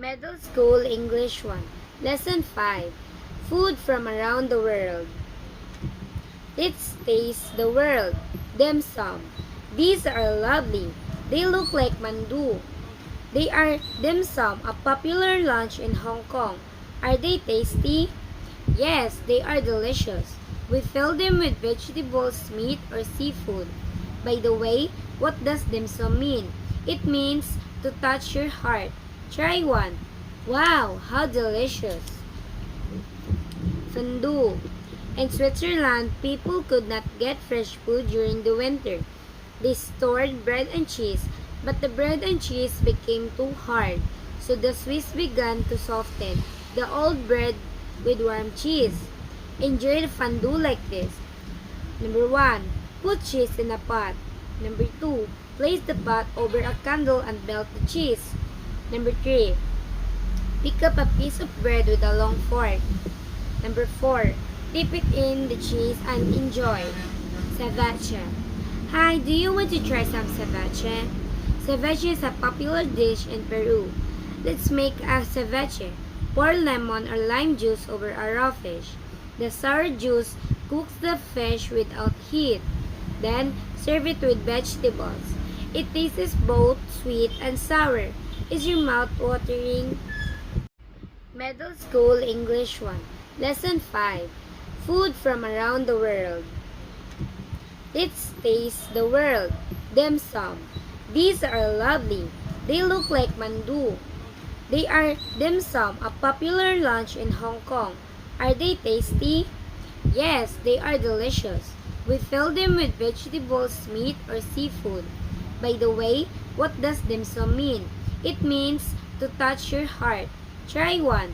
Middle School English 1, Lesson 5, Food from Around the World. Let's taste the world. Dim sum. These are lovely. They look like mandu. They are dim sum, a popular lunch in Hong Kong. Are they tasty? Yes, they are delicious. We fill them with vegetables, meat, or seafood. By the way, what does dim sum mean? It means to touch your heart. Try one. Wow, how delicious. Fondue. In Switzerland, people could not get fresh food during the winter. They stored bread and cheese, but the bread and cheese became too hard, so the Swiss began to soften the old bread with warm cheese. Enjoy the fondue like this. Number 1. Put cheese in a pot. Number 2. Place the pot over a candle and melt the cheese. Number 3. Pick up a piece of bread with a long fork. Number 4. Dip it in the cheese and enjoy. Ceviche. Hi, do you want to try some ceviche? Ceviche is a popular dish in Peru. Let's make a ceviche. Pour lemon or lime juice over a raw fish. The sour juice cooks the fish without heat. Then, serve it with vegetables. It tastes both sweet and sour. Is your mouth watering? Middle School English 1, Lesson 5, Food from Around the World. Let's taste the world. Dim sum. These are lovely. They look like mandu. They are dim sum, a popular lunch in Hong Kong. Are they tasty? Yes, they are delicious. We fill them with vegetables, meat, or seafood. By the way, what does dim sum mean? It means to touch your heart. Try one.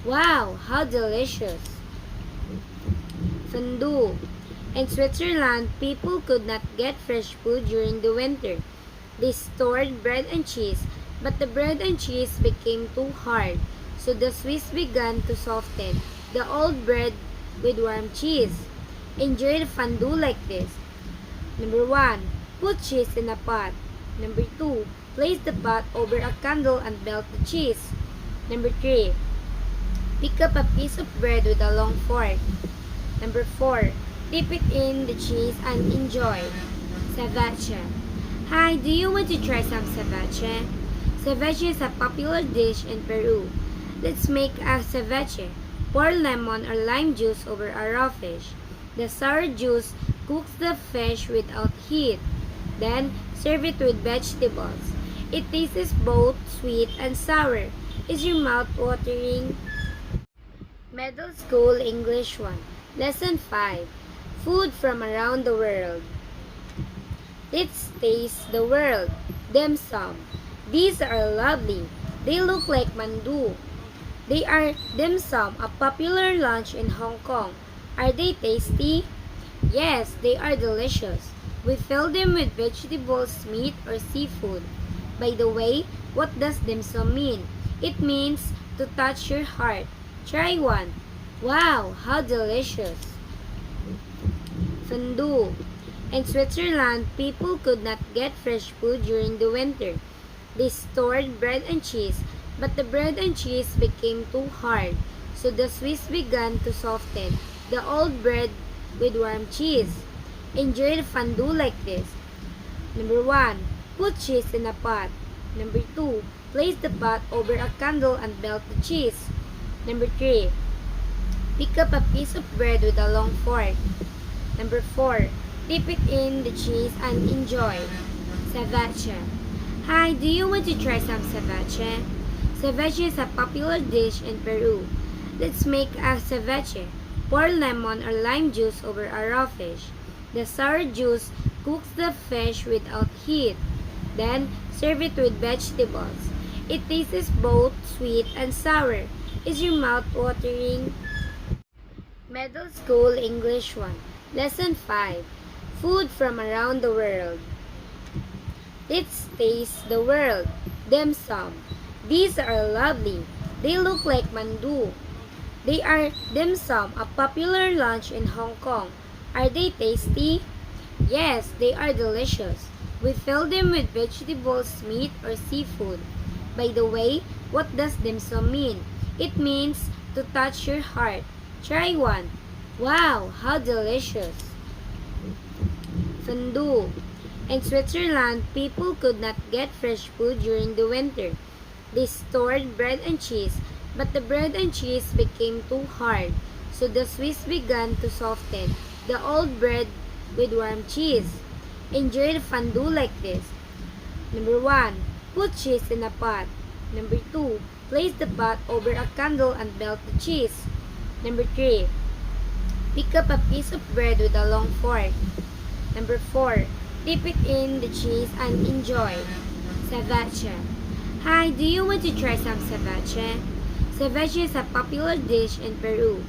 Wow, how delicious. Fondue. In Switzerland, people could not get fresh food during the winter. They stored bread and cheese, but the bread and cheese became too hard, so the Swiss began to soften the old bread with warm cheese. Enjoy the fondue like this. Number 1. Put cheese in a pot. Number 2. Place the pot over a candle and melt the cheese. Number 3. Pick up a piece of bread with a long fork. Number 4. Dip it in the cheese and enjoy. Ceviche. Hi, do you want to try some ceviche? Ceviche is a popular dish in Peru. Let's make a ceviche. Pour lemon or lime juice over a raw fish. The sour juice cooks the fish without heat. Then, serve it with vegetables. It tastes both sweet and sour. Is your mouth watering? Middle School English 1, Lesson 5, Food from Around the World. Let's taste the world. Dim sum. These are lovely. They look like mandu. They are dim sum, a popular lunch in Hong Kong. Are they tasty? Yes, they are delicious. We fill them with vegetables, meat, or seafood. By the way, what does dim sum mean? It means to touch your heart. Try one. Wow, how delicious. Fondue. In Switzerland, people could not get fresh food during the winter. They stored bread and cheese, but the bread and cheese became too hard, so the Swiss began to soften the old bread with warm cheese. Enjoy the fondue like this. Number 1. Put cheese in a pot. Number 2. Place the pot over a candle and melt the cheese. Number 3. Pick up a piece of bread with a long fork. Number 4. Dip it in the cheese and enjoy. Ceviche. Hi, do you want to try some ceviche? Ceviche is a popular dish in Peru. Let's make a ceviche. Pour lemon or lime juice over a raw fish. The sour juice cooks the fish without heat. Then, serve it with vegetables. It tastes both sweet and sour. Is your mouth watering? Middle School English 1, Lesson 5, Food from Around the World. Let's taste the world. Dim sum. These are lovely. They look like mandu. They are dim sum, a popular lunch in Hong Kong. Are they tasty? Yes, they are delicious. We fill them with vegetables, meat, or seafood. By the way, what does dim sum mean? It means to touch your heart. Try one. Wow, how delicious! Fondue. In Switzerland, people could not get fresh food during the winter. They stored bread and cheese, but the bread and cheese became too hard, so the Swiss began to soften the old bread with warm cheese. Enjoy the fondue like this. Number 1. Put cheese in a pot. Number 2. Place the pot over a candle and melt the cheese. Number 3. Pick up a piece of bread with a long fork. Number 4. Dip it in the cheese and enjoy. Ceviche. Hi, do you want to try some ceviche? Ceviche is a popular dish in Peru.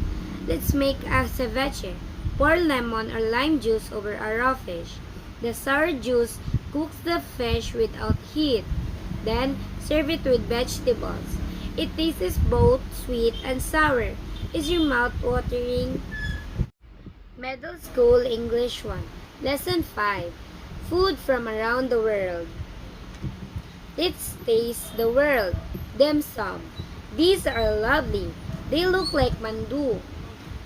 Let's make a ceviche. Pour lemon or lime juice over a raw fish. The sour juice cooks the fish without heat. Then, serve it with vegetables. It tastes both sweet and sour. Is your mouth watering? Middle School English 1. Lesson 5. Food from around the world. Let's taste the world. Dim sum. These are lovely. They look like mandu.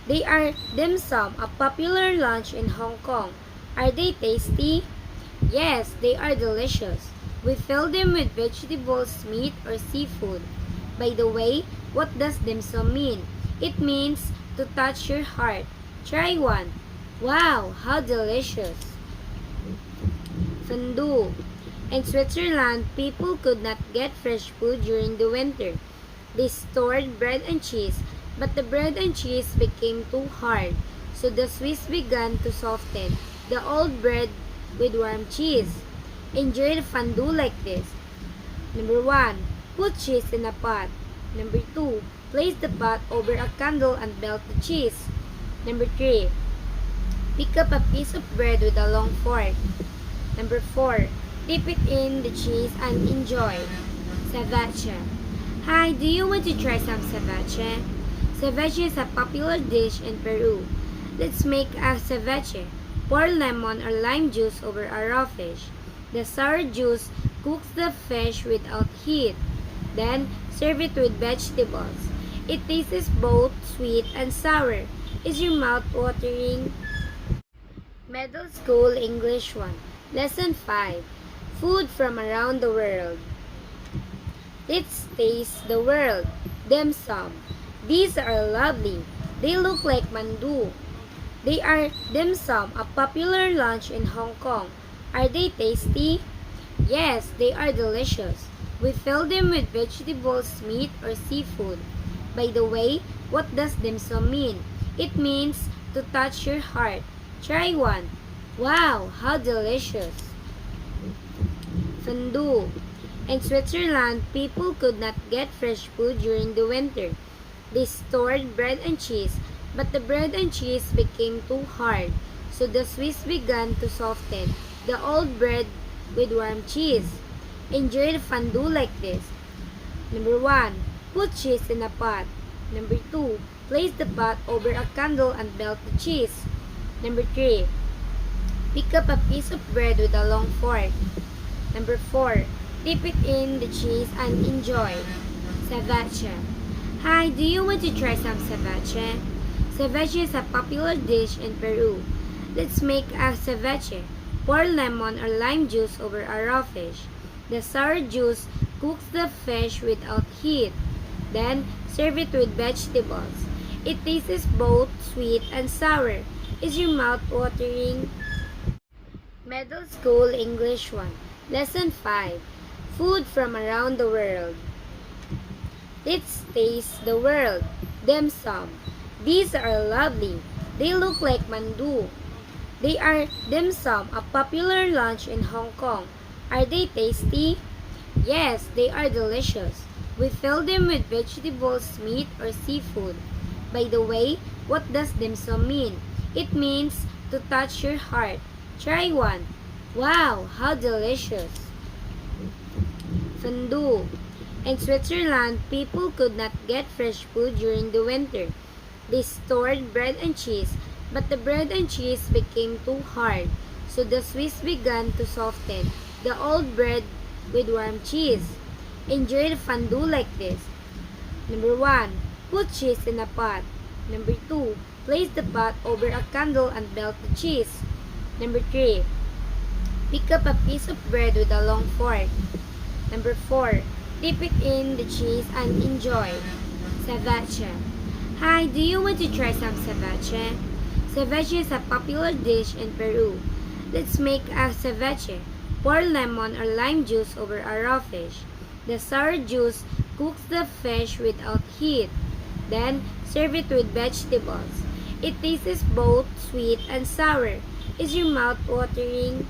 They are dim sum, a popular lunch in Hong Kong. Are they tasty? Yes, they are delicious. We fill them with vegetables, meat, or seafood. By the way, what does dim sum mean? It means to touch your heart. Try one. Wow, how delicious! Fondue. In Switzerland, people could not get fresh food during the winter. They stored bread and cheese, but the bread and cheese became too hard, so the Swiss began to soften the old bread with warm cheese. Enjoy the fondue like this. Number 1. Put cheese in a pot. Number 2. Place the pot over a candle and melt the cheese. Number 3. Pick up a piece of bread with a long fork. Number 4. Dip it in the cheese and enjoy. Ceviche. Hi, do you want to try some ceviche? Ceviche is a popular dish in Peru. Let's make a ceviche. Pour lemon or lime juice over a raw fish. The sour juice cooks the fish without heat. Then, serve it with vegetables. It tastes both sweet and sour. Is your mouth watering? Middle School English 1. Lesson 5. Food from around the world. Let's taste the world. Dim sum. These are lovely. They look like mandu. They are dim sum, a popular lunch in Hong Kong. Are they tasty? Yes, they are delicious. We fill them with vegetables, meat, or seafood. By the way, what does dim sum mean? It means to touch your heart. Try one. Wow, how delicious! Fondue. In Switzerland, people could not get fresh food during the winter. They stored bread and cheese, but the bread and cheese became too hard, so the Swiss began to soften the old bread with warm cheese. Enjoy the fondue like this. Number 1. Put cheese in a pot. Number 2. Place the pot over a candle and melt the cheese. Number 3. Pick up a piece of bread with a long fork. Number 4. Dip it in the cheese and enjoy. Ceviche. Hi, do you want to try some ceviche? Ceviche is a popular dish in Peru. Let's make a ceviche. Pour lemon or lime juice over a raw fish. The sour juice cooks the fish without heat. Then, serve it with vegetables. It tastes both sweet and sour. Is your mouth watering? Middle School English 1. Lesson 5. Food from around the world. Let's taste the world. Dim sum. These are lovely. They look like mandu. They are dim sum, a popular lunch in Hong Kong. Are they tasty? Yes, they are delicious. We fill them with vegetables, meat, or seafood. By the way, what does dim sum mean? It means to touch your heart. Try one. Wow, how delicious! Fondue. In Switzerland, people could not get fresh food during the winter. They stored bread and cheese, but the bread and cheese became too hard, so the Swiss began to soften the old bread with warm cheese. Enjoy the fondue like this. Number 1. Put cheese in a pot. Number 2. Place the pot over a candle and melt the cheese. Number 3. Pick up a piece of bread with a long fork. Number 4. Dip it in the cheese and enjoy. Ceviche. Hi, do you want to try some ceviche? Ceviche is a popular dish in Peru. Let's make a ceviche. Pour lemon or lime juice over a raw fish. The sour juice cooks the fish without heat. Then, serve it with vegetables. It tastes both sweet and sour. Is your mouth watering?